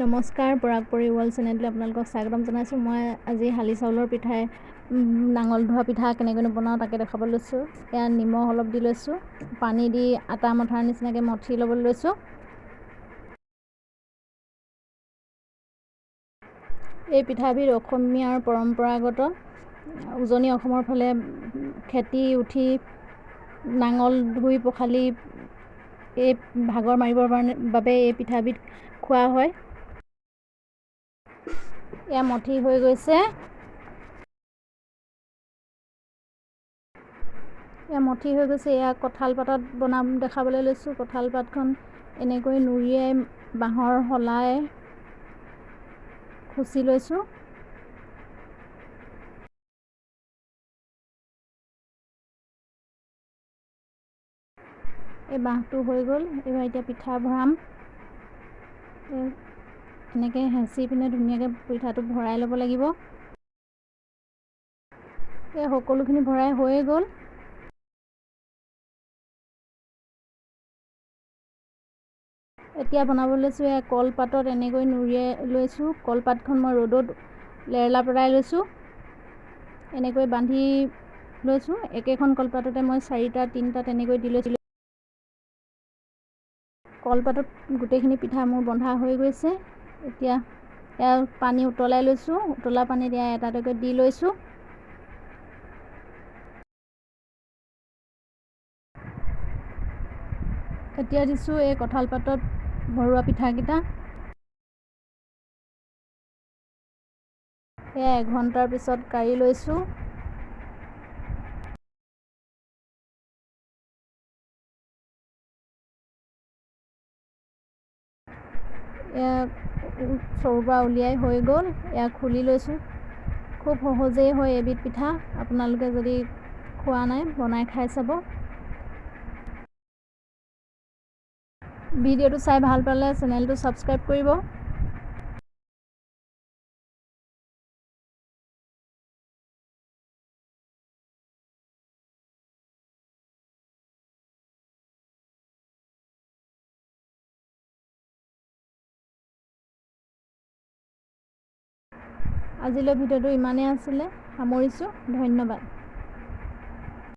নমস্কাৰ, পৰাগ পৰিৱল চেনেললৈ আপোনালোকক স্বাগতম জনাইছোঁ। মই আজি শালি চাউলৰ পিঠাই নাঙল ধোৱা পিঠা কেনেকৈ বনাওঁ তাকে দেখাব লৈছোঁ। এয়া নিমখ অলপ দি লৈছোঁ, পানী দি আটা মঠাৰ নিচিনাকৈ মঠি ল'বলৈ লৈছোঁ। এই পিঠাবিধ অসমীয়াৰ পৰম্পৰাগত। উজনি অসমৰ ফালে খেতি উঠি নাঙল ধুই পখালি এই ভাগৰ মাৰিবৰ বাবে এই পিঠাবিধ খোৱা হয়। এয়া মঠি হৈ গৈছে। এয়া কঁঠাল পাতত দেখাবলৈ লৈছোঁ। কঁঠাল পাতখন এনেকৈ নুৰিয়াই বাঁহৰ শলাই খুচি লৈছোঁ। এই বাঁহটো হৈ গ'ল। এতিয়া পিঠা ভৰাম। এনেকৈ হেঁচি পিনে ধুনীয়াকৈ পিঠাটো ভৰাই ল'ব লাগিব। এই সকলোখিনি ভৰাই হৈয়ে গ'ল। এতিয়া বনাব লৈছোঁ। কলপাতত এনেকৈ নুৰিয়াই লৈছোঁ। কলপাতখন মই ৰ'দত লেৰেলা পেলাই লৈছোঁ। এনেকৈ বান্ধি লৈছোঁ। একেখন কলপাততে মই 4টা 3টা তেনেকৈ দি লৈছোঁ। কলপাতত গোটেইখিনি পিঠা মোৰ বন্ধা হৈ গৈছে। এতিয়া পানী উতলাই লৈছোঁ। উতলা পানীত এটা এটাকৈ দি লৈছোঁ। এতিয়া দিছোঁ এই কঁঠাল পাতত ভৰোৱা পিঠাকেইটা। 1 ঘণ্টাৰ পিছত কাঢ়ি লৈছোঁ। চৰুৰ পৰা উলিয়াই হৈ গ'ল। খুলি লৈছোঁ। খুব সহজেই হয় এবিধ পিঠা। আপোনালোকে যদি খোৱা নাই বনাই খাই চাব। ভিডিঅ'টো চাই ভাল পালে চেনেলটো ছাবস্ক্ৰাইব কৰিব। আজিলৈ ভিডিঅ'টো ইমানেই আছিলে। সামৰিছোঁ। ধন্যবাদ।